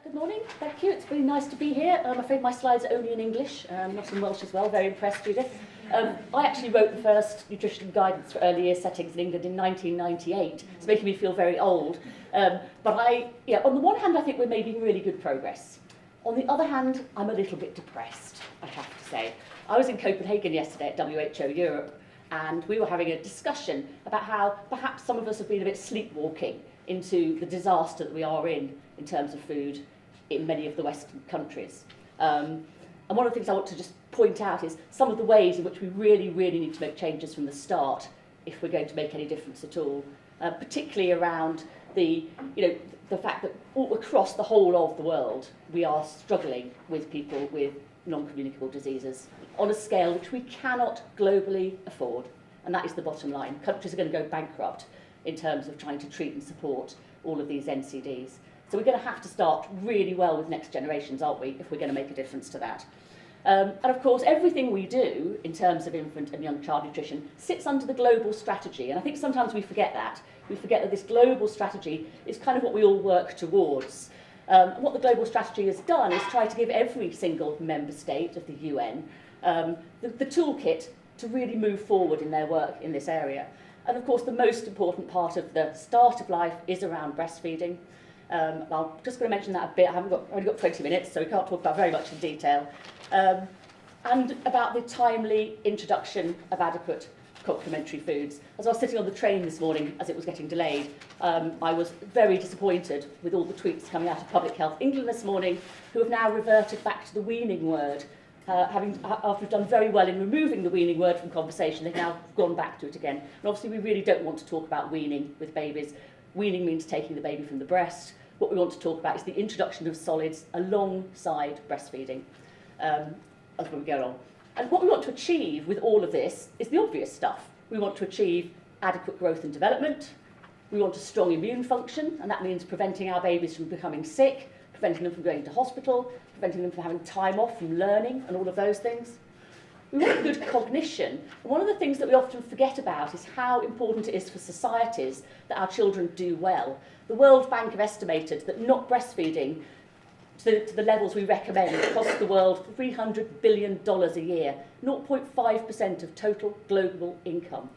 Good morning, thank you. It's really nice to be here. I'm afraid my slides are only in English, not in Welsh as well. Very impressed, Judith. I actually wrote the first nutrition guidance for early year settings in England in 1998. It's making me feel very old. On the one hand, I think we're making really good progress. On the other hand, I'm a little bit depressed, I have to say. I was in Copenhagen yesterday at WHO Europe, and we were having a discussion about how perhaps some of us have been a bit sleepwalking into the disaster that we are in terms of food in many of the Western countries. And one of the things I want to just point out is some of the ways in which we really, really need to make changes from the start if we're going to make any difference at all, particularly around the fact that all across the whole of the world we are struggling with people with non-communicable diseases on a scale which we cannot globally afford, and that is the bottom line. Countries are going to go bankrupt in terms of trying to treat and support all of these NCDs. So we're going to have to start really well with next generations, aren't we, if we're going to make a difference to that. And of course, everything we do in terms of infant and young child nutrition sits under the global strategy, and I think sometimes we forget that. We forget that this global strategy is kind of what we all work towards. And what the global strategy has done is try to give every single member state of the UN the toolkit to really move forward in their work in this area. And of course, the most important part of the start of life is around breastfeeding. I'm just going to mention that a bit. I've only got 20 minutes, so we can't talk about very much in detail. And about the timely introduction of adequate complementary foods. As I was sitting on the train this morning as it was getting delayed, I was very disappointed with all the tweets coming out of Public Health England this morning, who have now reverted back to the weaning word. After we've done very well in removing the weaning word from conversation, they've now gone back to it again. And obviously we really don't want to talk about weaning with babies. Weaning means taking the baby from the breast. What we want to talk about is the introduction of solids alongside breastfeeding as we go along. And what we want to achieve with all of this is the obvious stuff. We want to achieve adequate growth and development. We want a strong immune function, and that means preventing our babies from becoming sick, preventing them from going to hospital, preventing them from having time off from learning and all of those things. We want good cognition. And one of the things that we often forget about is how important it is for societies that our children do well. The World Bank have estimated that not breastfeeding to the levels we recommend costs the world $300 billion a year, 0.5% of total global income,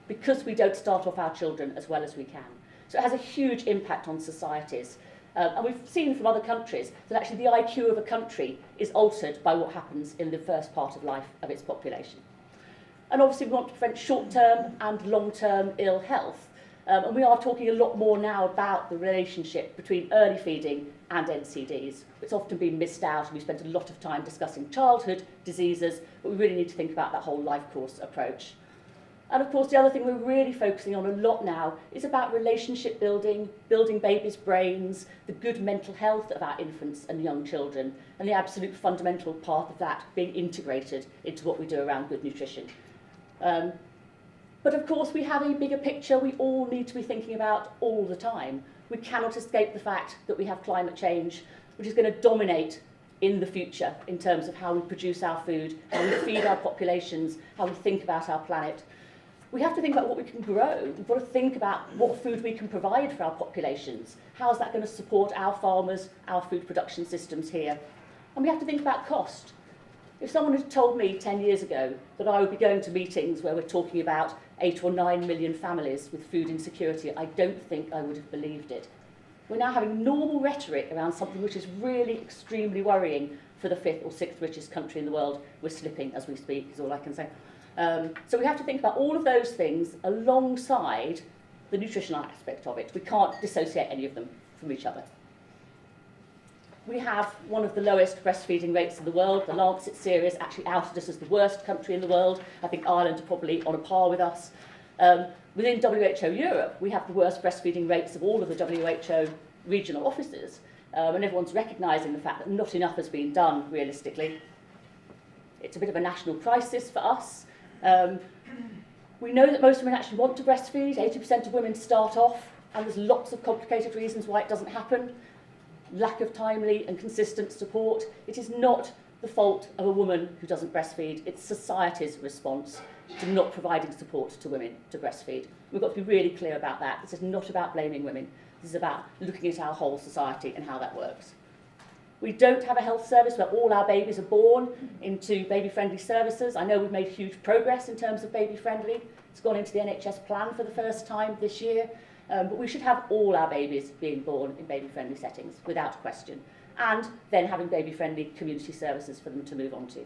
because we don't start off our children as well as we can. So it has a huge impact on societies. And we've seen from other countries that actually the IQ of a country is altered by what happens in the first part of life of its population. And obviously we want to prevent short-term and long-term ill health. And we are talking a lot more now about the relationship between early feeding and NCDs. It's often been missed out, and we spent a lot of time discussing childhood diseases, but we really need to think about that whole life course approach. And of course, the other thing we're really focusing on a lot now is about relationship building, building babies' brains, the good mental health of our infants and young children, and the absolute fundamental part of that being integrated into what we do around good nutrition. But of course, we have a bigger picture we all need to be thinking about all the time. We cannot escape the fact that we have climate change, which is going to dominate in the future in terms of how we produce our food, how we feed our populations, how we think about our planet. We have to think about what we can grow. We've got to think about what food we can provide for our populations. How is that going to support our farmers, our food production systems here? And we have to think about cost. If someone had told me 10 years ago that I would be going to meetings where we're talking about 8 or 9 million families with food insecurity, I don't think I would have believed it. We're now having normal rhetoric around something which is really extremely worrying for the 5th or 6th richest country in the world. We're slipping as we speak, is all I can say. So we have to think about all of those things alongside the nutritional aspect of it. We can't dissociate any of them from each other. We have one of the lowest breastfeeding rates in the world. The Lancet series actually outed us as the worst country in the world. I think Ireland are probably on a par with us. Within WHO Europe, we have the worst breastfeeding rates of all of the WHO regional offices. And everyone's recognising the fact that not enough has been done, realistically. It's a bit of a national crisis for us. We know that most women actually want to breastfeed. 80% of women start off, and there's lots of complicated reasons why it doesn't happen. Lack of timely and consistent support. It is not the fault of a woman who doesn't breastfeed. It's society's response to not providing support to women to breastfeed. We've got to be really clear about that. This is not about blaming women. This is about looking at our whole society and how that works. We don't have a health service where all our babies are born into baby-friendly services. I know we've made huge progress in terms of baby-friendly. It's gone into the NHS plan for the first time this year. But we should have all our babies being born in baby-friendly settings, without question. And then having baby-friendly community services for them to move on to.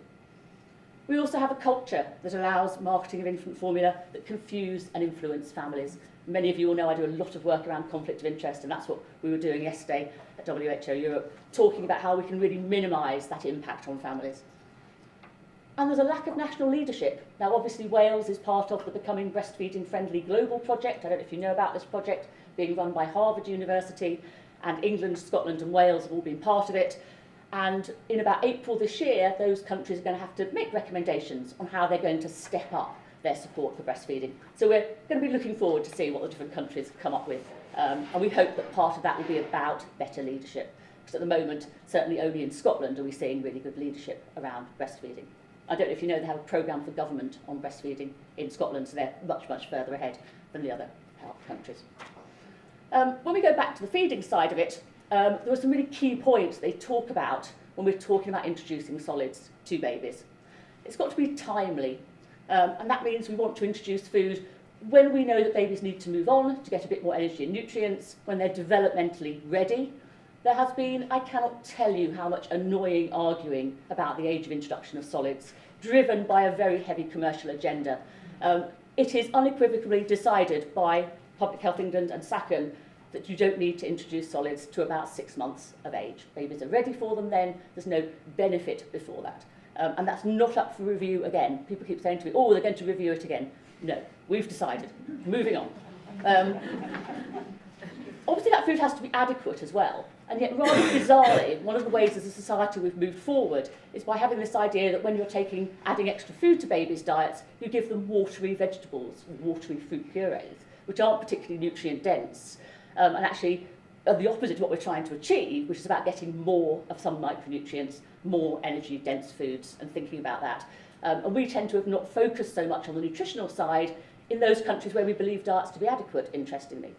We also have a culture that allows marketing of infant formula that confuse and influence families. Many of you will know I do a lot of work around conflict of interest, and that's what we were doing yesterday at WHO Europe, talking about how we can really minimise that impact on families. And there's a lack of national leadership. Now, obviously, Wales is part of the Becoming Breastfeeding Friendly Global project. I don't know if you know about this project, being run by Harvard University, and England, Scotland and Wales have all been part of it. And in about April this year, those countries are going to have to make recommendations on how they're going to step up their support for breastfeeding. So we're going to be looking forward to see what the different countries come up with. And we hope that part of that will be about better leadership. Because at the moment, certainly only in Scotland are we seeing really good leadership around breastfeeding. I don't know if you know they have a programme for government on breastfeeding in Scotland, so they're much, much further ahead than the other countries. When we go back to the feeding side of it, there are some really key points they talk about when we're talking about introducing solids to babies. It's got to be timely, and that means we want to introduce food when we know that babies need to move on to get a bit more energy and nutrients, when they're developmentally ready. There has been, I cannot tell you how much annoying arguing about the age of introduction of solids, driven by a very heavy commercial agenda. It is unequivocally decided by Public Health England and SACN that you don't need to introduce solids to about 6 months of age. Babies are ready for them then, there's no benefit before that. And that's not up for review again. People keep saying to me, oh, they're going to review it again. No, we've decided. Moving on. Obviously that food has to be adequate as well. And yet, rather bizarrely, one of the ways as a society we've moved forward is by having this idea that when you're adding extra food to babies' diets, you give them watery vegetables, watery fruit purees, which aren't particularly nutrient dense. And actually are the opposite of what we're trying to achieve, which is about getting more of some micronutrients, more energy-dense foods, and thinking about that. And we tend to have not focused so much on the nutritional side in those countries where we believe diets to be adequate, interestingly.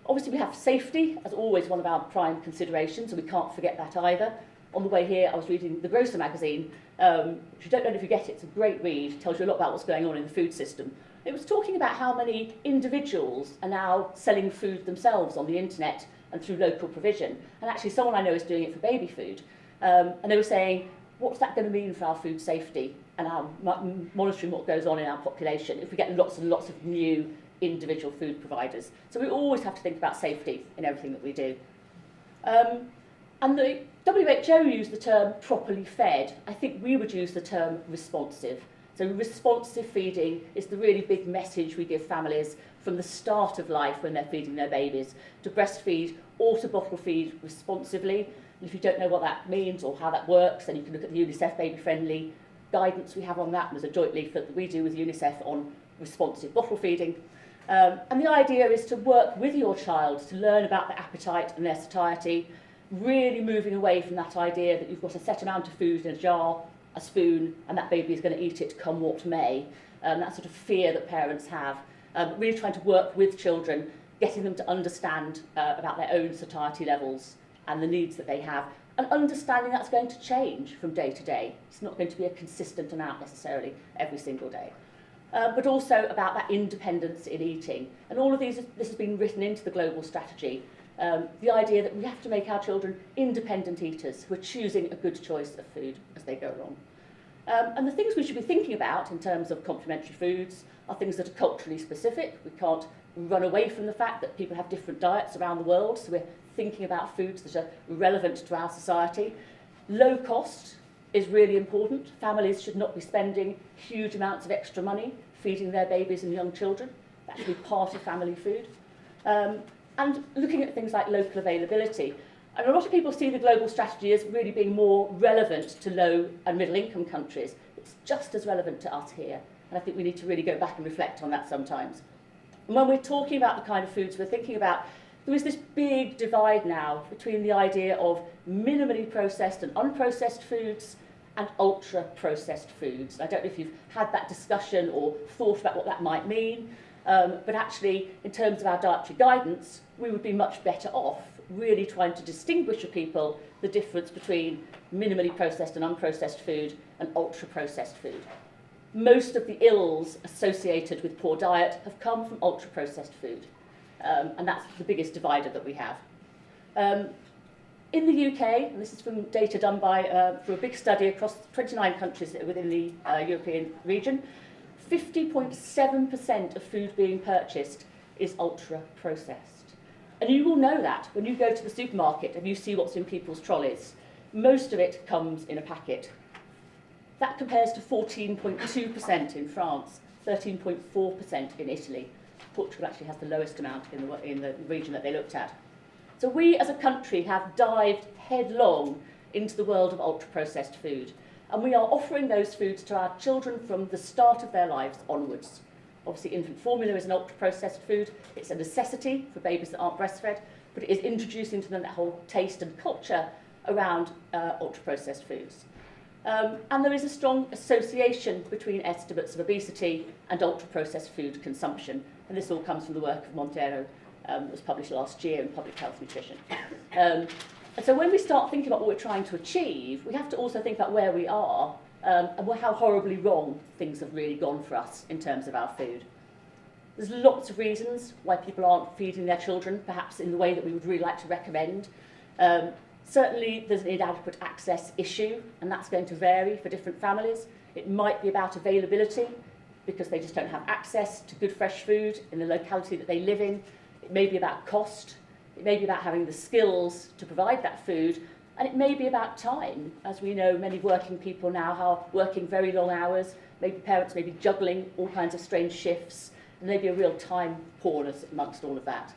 Obviously, we have safety as always one of our prime considerations, and we can't forget that either. On the way here, I was reading The Grocer magazine, which you don't know if you get it. It's a great read. It tells you a lot about what's going on in the food system. It was talking about how many individuals are now selling food themselves on the internet and through local provision. And actually, someone I know is doing it for baby food. And they were saying, what's that going to mean for our food safety and our monitoring what goes on in our population if we get lots and lots of new individual food providers? So we always have to think about safety in everything that we do. And the WHO used the term properly fed. I think we would use the term responsive. So responsive feeding is the really big message we give families from the start of life when they're feeding their babies, to breastfeed or to bottle feed responsively. And if you don't know what that means or how that works, then you can look at the UNICEF baby-friendly guidance we have on that. There's a joint leaflet that we do with UNICEF on responsive bottle feeding. And the idea is to work with your child to learn about their appetite and their satiety, really moving away from that idea that you've got a set amount of food in a jar, a spoon, and that baby is going to eat it come what may. That sort of fear that parents have. Really trying to work with children, getting them to understand about their own satiety levels and the needs that they have, and understanding that's going to change from day to day. It's not going to be a consistent amount necessarily every single day. But also about that independence in eating. And all of this has been written into the global strategy. The idea that we have to make our children independent eaters who are choosing a good choice of food as they go along. And the things we should be thinking about in terms of complementary foods are things that are culturally specific. We can't run away from the fact that people have different diets around the world, so we're thinking about foods that are relevant to our society. Low cost is really important. Families should not be spending huge amounts of extra money feeding their babies and young children. That should be part of family food. And looking at things like local availability. And a lot of people see the global strategy as really being more relevant to low and middle income countries. It's just as relevant to us here. And I think we need to really go back and reflect on that sometimes. And when we're talking about the kind of foods we're thinking about, there is this big divide now between the idea of minimally processed and unprocessed foods and ultra-processed foods. I don't know if you've had that discussion or thought about what that might mean, but actually, in terms of our dietary guidance, we would be much better off really trying to distinguish for people the difference between minimally processed and unprocessed food and ultra-processed food. Most of the ills associated with poor diet have come from ultra-processed food, and that's the biggest divider that we have. In the UK, and this is from data done by for a big study across 29 countries within the European region, 50.7% of food being purchased is ultra-processed. And you will know that when you go to the supermarket and you see what's in people's trolleys. Most of it comes in a packet. That compares to 14.2% in France, 13.4% in Italy. Portugal actually has the lowest amount in the region that they looked at. So we as a country have dived headlong into the world of ultra-processed food, and we are offering those foods to our children from the start of their lives onwards. Obviously, infant formula is an ultra-processed food. It's a necessity for babies that aren't breastfed, but it is introducing to them that whole taste and culture around ultra-processed foods. And there is a strong association between estimates of obesity and ultra-processed food consumption, and this all comes from the work of Montero that was published last year in Public Health Nutrition. And so when we start thinking about what we're trying to achieve, we have to also think about where we are and how horribly wrong things have really gone for us in terms of our food. There's lots of reasons why people aren't feeding their children, perhaps in the way that we would really like to recommend. Certainly there's an inadequate access issue, and that's going to vary for different families. It might be about availability, because they just don't have access to good fresh food in the locality that they live in. It may be about cost. It may be about having the skills to provide that food. And it may be about time. As we know, many working people now are working very long hours. Maybe parents may be juggling all kinds of strange shifts. And maybe a real time poorness amongst all of that.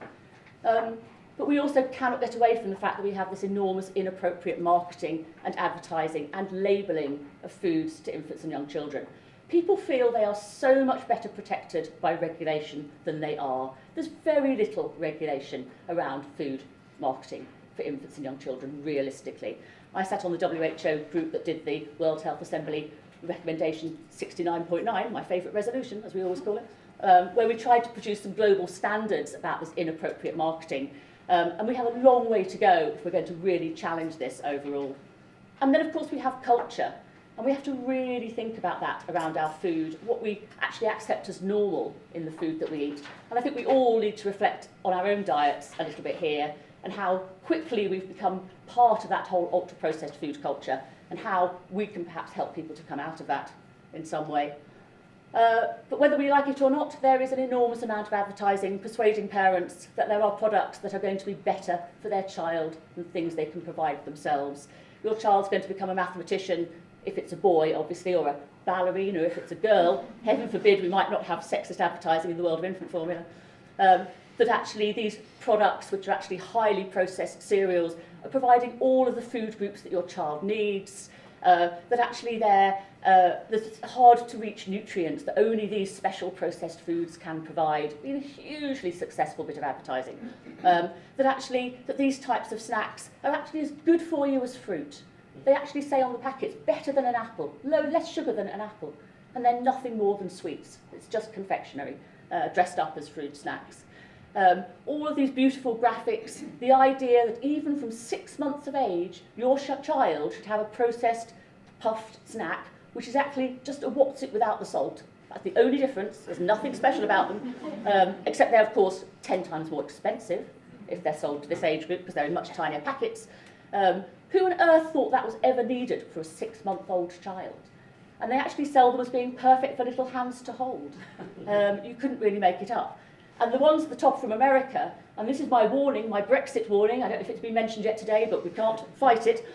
But we also cannot get away from the fact that we have this enormous inappropriate marketing and advertising and labelling of foods to infants and young children. People feel they are so much better protected by regulation than they are. There's very little regulation around food marketing for infants and young children, realistically. I sat on the WHO group that did the World Health Assembly recommendation 69.9, my favourite resolution, as we always call it, where we tried to produce some global standards about this inappropriate marketing. And we have a long way to go if we're going to really challenge this overall. And then, of course, we have culture. And we have to really think about that around our food, what we actually accept as normal in the food that we eat. And I think we all need to reflect on our own diets a little bit here, and how quickly we've become part of that whole ultra-processed food culture, and how we can perhaps help people to come out of that in some way. But whether we like it or not, there is an enormous amount of advertising persuading parents that there are products that are going to be better for their child than things they can provide themselves. Your child's going to become a mathematician if it's a boy, obviously, or a ballerina if it's a girl. Heaven forbid we might not have sexist advertising in the world of infant formula. That actually these products, which are actually highly processed cereals, are providing all of the food groups that your child needs, that actually there's hard to reach nutrients that only these special processed foods can provide. Been a hugely successful bit of advertising. That these types of snacks are actually as good for you as fruit. They actually say on the packets, better than an apple, less sugar than an apple, and they're nothing more than sweets. It's just confectionery, dressed up as fruit snacks. All of these beautiful graphics, the idea that even from 6 months of age, your child should have a processed, puffed snack, which is actually just a What's-It without the salt. That's the only difference. There's nothing special about them, except they're, of course, 10 times more expensive if they're sold to this age group, because they're in much tinier packets. Who on earth thought that was ever needed for a 6-month-old child? And they actually sell them as being perfect for little hands to hold. You couldn't really make it up. And the ones at the top from America, and this is my warning, my Brexit warning, I don't know if it's been mentioned yet today, but we can't fight it.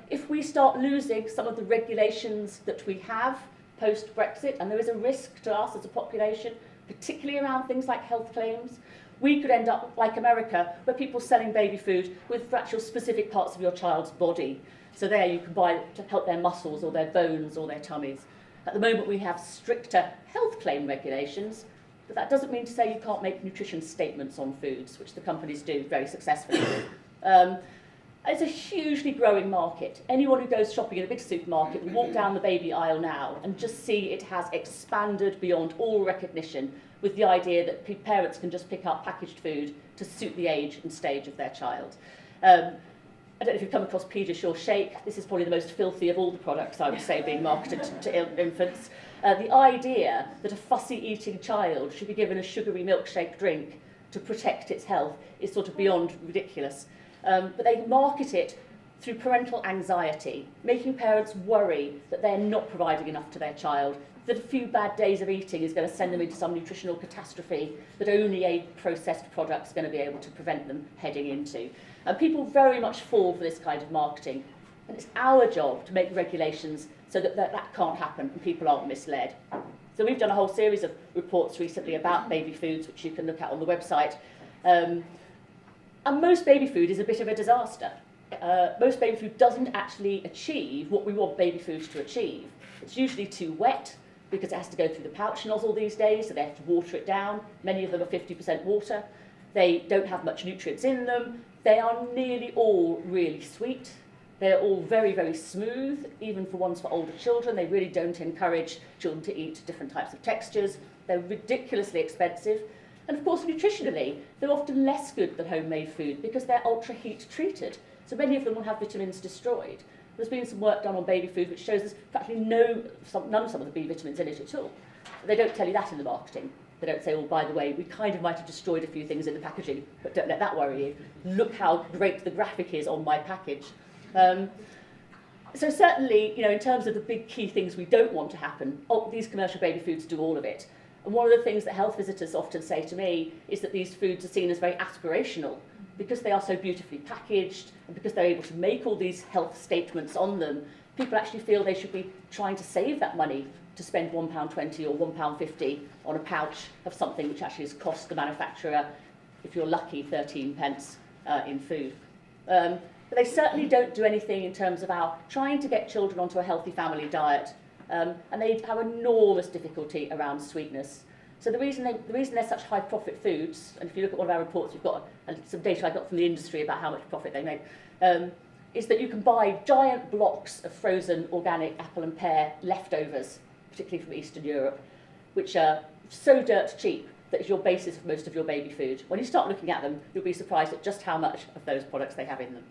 If we start losing some of the regulations that we have post-Brexit, and there is a risk to us as a population, particularly around things like health claims, we could end up like America, where people are selling baby food with actual specific parts of your child's body. So there you can buy to help their muscles or their bones or their tummies. At the moment we have stricter health claim regulations, but that doesn't mean to say you can't make nutrition statements on foods, which the companies do very successfully. It's a hugely growing market. Anyone who goes shopping in a big supermarket will walk down the baby aisle now and just see it has expanded beyond all recognition, with the idea that parents can just pick up packaged food to suit the age and stage of their child. I don't know if you've come across Pediasure Shake. This is probably the most filthy of all the products, I would say, being marketed to infants. The idea that a fussy-eating child should be given a sugary milkshake drink to protect its health is sort of beyond ridiculous. But they market it through parental anxiety, making parents worry that they're not providing enough to their child, that a few bad days of eating is going to send them into some nutritional catastrophe that only a processed product is going to be able to prevent them heading into. And people very much fall for this kind of marketing. And it's our job to make regulations so that that can't happen and people aren't misled. So we've done a whole series of reports recently about baby foods, which you can look at on the website. And most baby food is a bit of a disaster. Most baby food doesn't actually achieve what we want baby food to achieve. It's usually too wet because it has to go through the pouch nozzle these days, so they have to water it down. Many of them are 50% water. They don't have much nutrients in them. They are nearly all really sweet. They're all very, very smooth, even for ones for older children. They really don't encourage children to eat different types of textures. They're ridiculously expensive. And of course, nutritionally, they're often less good than homemade food because they're ultra heat treated. So many of them will have vitamins destroyed. There's been some work done on baby food which shows there's practically none of some of the B vitamins in it at all. They don't tell you that in the marketing. They don't say, oh, by the way, we kind of might have destroyed a few things in the packaging, but don't let that worry you. Look how great the graphic is on my package. So certainly, in terms of the big key things we don't want to happen, these commercial baby foods do all of it. And one of the things that health visitors often say to me is that these foods are seen as very aspirational because they are so beautifully packaged and because they're able to make all these health statements on them. People actually feel they should be trying to save that money to spend £1.20 or £1.50 on a pouch of something which actually has cost the manufacturer, if you're lucky, 13 pence in food. But they certainly don't do anything in terms of our trying to get children onto a healthy family diet. And they have enormous difficulty around sweetness. So the reason they're such high profit foods, and if you look at one of our reports, we've got some data I got from the industry about how much profit they make, is that you can buy giant blocks of frozen organic apple and pear leftovers, particularly from Eastern Europe, which are so dirt cheap that is your basis of most of your baby food. When you start looking at them, you'll be surprised at just how much of those products they have in them.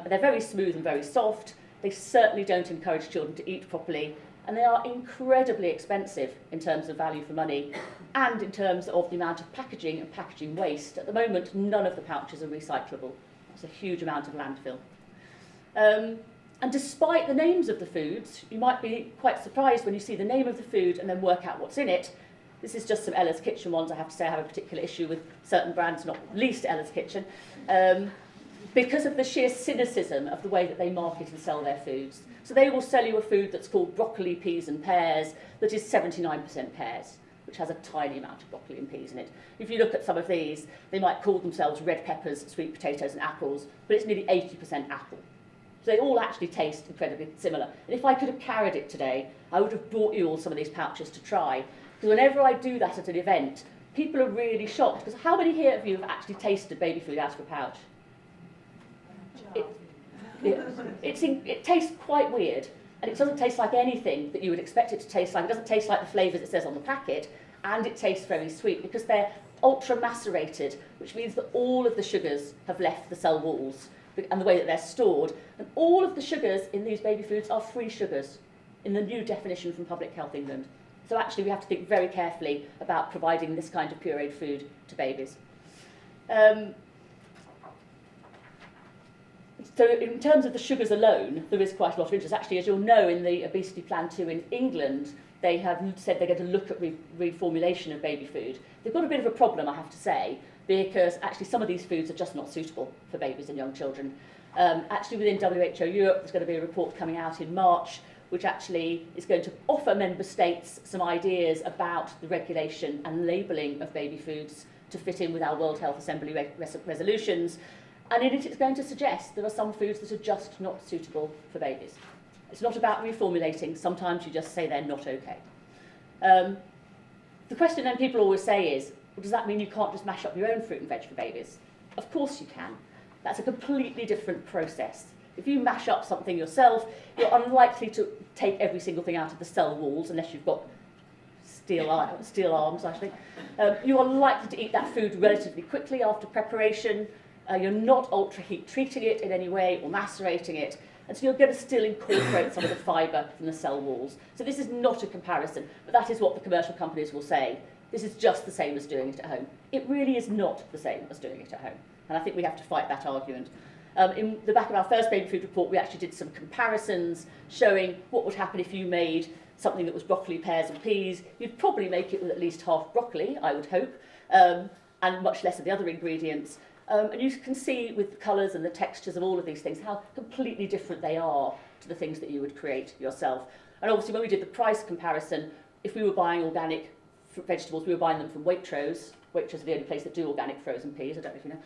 They're very smooth and very soft. They certainly don't encourage children to eat properly, and they are incredibly expensive in terms of value for money and in terms of the amount of packaging and packaging waste. At the moment, none of the pouches are recyclable. That's a huge amount of landfill. And despite the names of the foods, you might be quite surprised when you see the name of the food and then work out what's in it. This is just some Ella's Kitchen ones. I have to say I have a particular issue with certain brands, not least Ella's Kitchen, because of the sheer cynicism of the way that they market and sell their foods. So they will sell you a food that's called broccoli, peas and pears that is 79% pears, which has a tiny amount of broccoli and peas in it. If you look at some of these, they might call themselves red peppers, sweet potatoes and apples, but it's nearly 80% apple. So they all actually taste incredibly similar. And if I could have carried it today, I would have brought you all some of these pouches to try. Because whenever I do that at an event, people are really shocked. Because how many here of you have actually tasted baby food out of a pouch? It tastes quite weird. And it doesn't taste like anything that you would expect it to taste like. It doesn't taste like the flavours it says on the packet. And it tastes very sweet because they're ultra macerated, which means that all of the sugars have left the cell walls and the way that they're stored. And all of the sugars in these baby foods are free sugars in the new definition from Public Health England. So actually we have to think very carefully about providing this kind of pureed food to babies. So in terms of the sugars alone, there is quite a lot of interest. Actually, as you'll know, in the Obesity Plan 2 in England, they have said they're going to look at reformulation of baby food. They've got a bit of a problem, I have to say, because actually some of these foods are just not suitable for babies and young children. Actually, within WHO Europe, there's going to be a report coming out in March, which actually is going to offer member states some ideas about the regulation and labelling of baby foods to fit in with our World Health Assembly resolutions. And in it, it's going to suggest there are some foods that are just not suitable for babies. It's not about reformulating. Sometimes you just say they're not okay. The question then people always say is, well, does that mean you can't just mash up your own fruit and veg for babies? Of course you can. That's a completely different process. If you mash up something yourself, you're unlikely to take every single thing out of the cell walls unless you've got steel arms, actually. You are likely to eat that food relatively quickly after preparation. You're not ultra-heat treating it in any way or macerating it. And so you're going to still incorporate some of the fibre from the cell walls. So this is not a comparison, but that is what the commercial companies will say. This is just the same as doing it at home. It really is not the same as doing it at home. And I think we have to fight that argument. In the back of our first baby food report, we actually did some comparisons showing what would happen if you made something that was broccoli, pears and peas. You'd probably make it with at least half broccoli, I would hope, and much less of the other ingredients. And you can see with the colours and the textures of all of these things how completely different they are to the things that you would create yourself. And obviously when we did the price comparison, if we were buying organic vegetables, we were buying them from Waitrose. Waitrose are the only place that do organic frozen peas, I don't know if you know.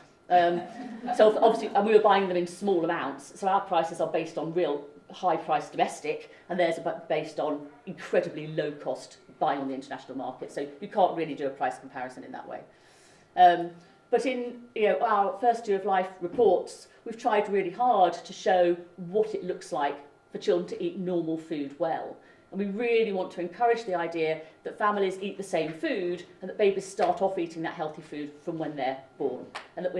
So obviously, and we were buying them in small amounts, so our prices are based on real high-priced domestic, and theirs are based on incredibly low-cost buying on the international market. So you can't really do a price comparison in that way. But in our first year of life reports, we've tried really hard to show what it looks like for children to eat normal food well. And we really want to encourage the idea that families eat the same food and that babies start off eating that healthy food from when they're born. And that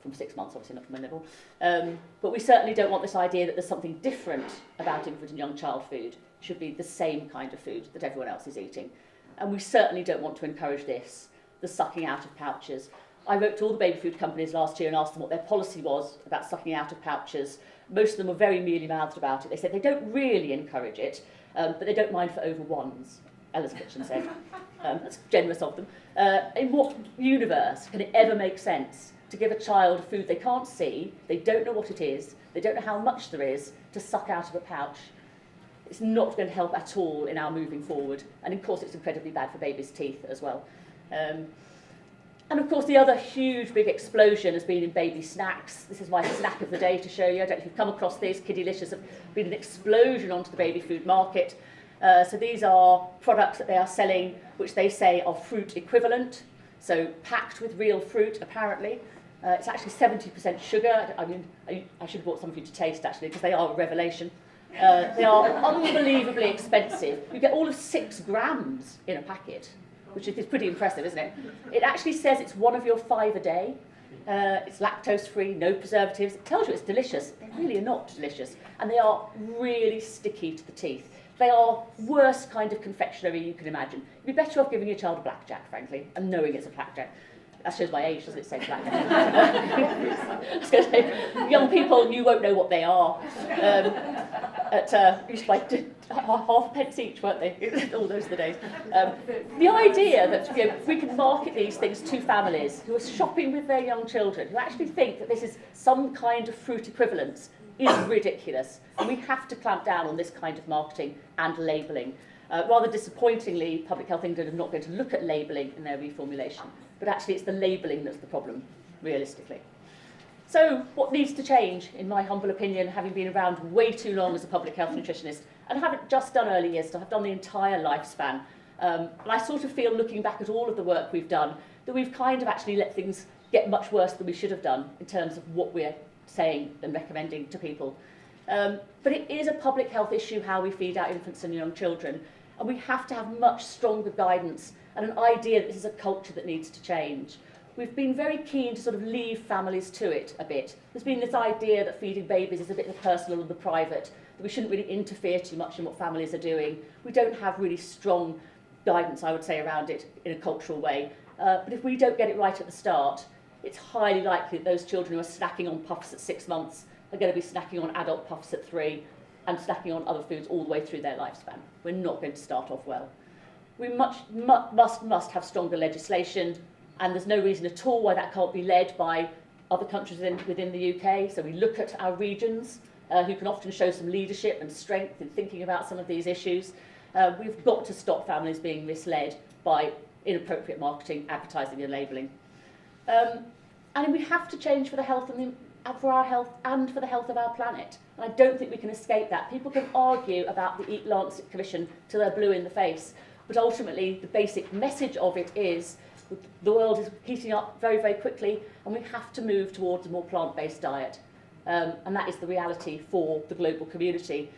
from 6 months, obviously, not from when they're born. But we certainly don't want this idea that there's something different about infant and young child food. It should be the same kind of food that everyone else is eating. And we certainly don't want to encourage this, the sucking out of pouches. I wrote to all the baby food companies last year and asked them what their policy was about sucking out of pouches. Most of them were very mealy-mouthed about it. They said they don't really encourage it, but they don't mind for over ones, Ella's Kitchen said. That's generous of them. In what universe can it ever make sense to give a child food they can't see, they don't know what it is, they don't know how much there is, to suck out of a pouch? It's not going to help at all in our moving forward. And of course it's incredibly bad for babies' teeth as well. And of course the other huge big explosion has been in baby snacks. This is my snack of the day to show you. I don't know if you've come across these. Kiddylicious have been an explosion onto the baby food market. So these are products that they are selling which they say are fruit equivalent, so packed with real fruit apparently. It's actually 70% sugar. I mean, I should have bought some for you to taste actually because they are a revelation. They are unbelievably expensive. You get all of 6 grams in a packet, which is pretty impressive, isn't it? It actually says it's one of your 5 a day. It's lactose-free, no preservatives. It tells you it's delicious. They really are not delicious. And they are really sticky to the teeth. They are worst kind of confectionery you can imagine. You'd be better off giving your child a blackjack, frankly, and knowing it's a blackjack. That shows my age, doesn't it, say blackjack? I was going to say, young people, you won't know what they are. Used to buy half a pence each, weren't they? All those are the days. The idea that we can market these things to families who are shopping with their young children, who actually think that this is some kind of fruit equivalence, is ridiculous. And we have to clamp down on this kind of marketing and labelling. Rather disappointingly, Public Health England are not going to look at labelling in their reformulation, but actually it's the labelling that's the problem, realistically. So what needs to change, in my humble opinion, having been around way too long as a public health nutritionist, and I haven't just done early years, I've done the entire lifespan. And I sort of feel, looking back at all of the work we've done, that we've kind of actually let things get much worse than we should have done in terms of what we're saying and recommending to people. But it is a public health issue how we feed our infants and young children, and we have to have much stronger guidance and an idea that this is a culture that needs to change. We've been very keen to sort of leave families to it a bit. There's been this idea that feeding babies is a bit of the personal and the private, that we shouldn't really interfere too much in what families are doing. We don't have really strong guidance, I would say, around it in a cultural way. But if we don't get it right at the start, it's highly likely that those children who are snacking on puffs at 6 months are going to be snacking on adult puffs at 3 and snacking on other foods all the way through their lifespan. We're not going to start off well. We must have stronger legislation, and there's no reason at all why that can't be led by other countries within the UK. So we look at our regions, who can often show some leadership and strength in thinking about some of these issues. We've got to stop families being misled by inappropriate marketing, advertising and labelling. And we have to change for the health and for our health and for the health of our planet. And I don't think we can escape that. People can argue about the Eat Lancet Commission till they're blue in the face, but ultimately the basic message of it is the world is heating up very, very quickly, and we have to move towards a more plant-based diet. And that is the reality for the global community.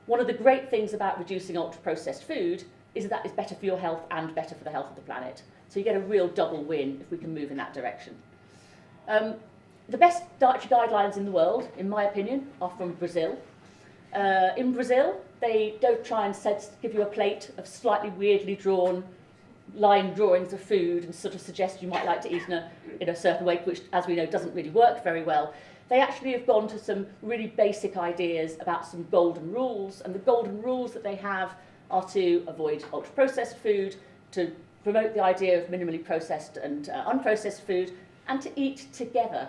One of the great things about reducing ultra-processed food is that it's better for your health and better for the health of the planet. So you get a real double win if we can move in that direction. The best dietary guidelines in the world, in my opinion, are from Brazil. In Brazil, they don't try and give you a plate of slightly weirdly drawn line drawings of food and sort of suggest you might like to eat in a certain way, which, as we know, doesn't really work very well. They actually have gone to some really basic ideas about some golden rules, and the golden rules that they have are to avoid ultra-processed food, to promote the idea of minimally processed and unprocessed food, and to eat together.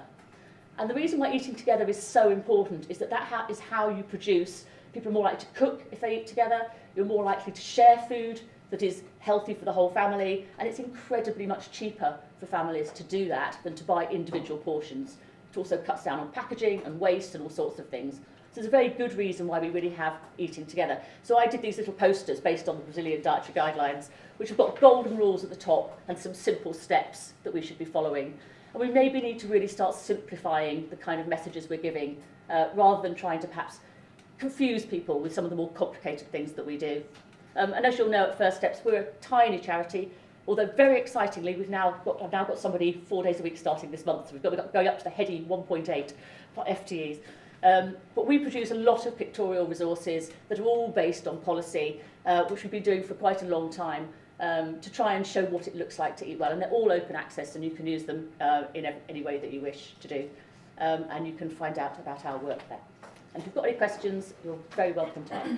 And the reason why eating together is so important is that is how you produce. People are more likely to cook if they eat together. You're more likely to share food that is healthy for the whole family, and it's incredibly much cheaper for families to do that than to buy individual portions. It also cuts down on packaging and waste and all sorts of things. So there's a very good reason why we really have eating together. So I did these little posters based on the Brazilian dietary guidelines, which have got golden rules at the top and some simple steps that we should be following. And we maybe need to really start simplifying the kind of messages we're giving, rather than trying to perhaps confuse people with some of the more complicated things that we do. And as you'll know at First Steps, we're a tiny charity, although very excitingly, I've now got somebody 4 days a week starting this month. So we've got going up to the heady 1.8 FTEs. But we produce a lot of pictorial resources that are all based on policy, which we've been doing for quite a long time, to try and show what it looks like to eat well. And they're all open access, and you can use them in any way that you wish to do. And you can find out about our work there. And if you've got any questions, you're very welcome to ask.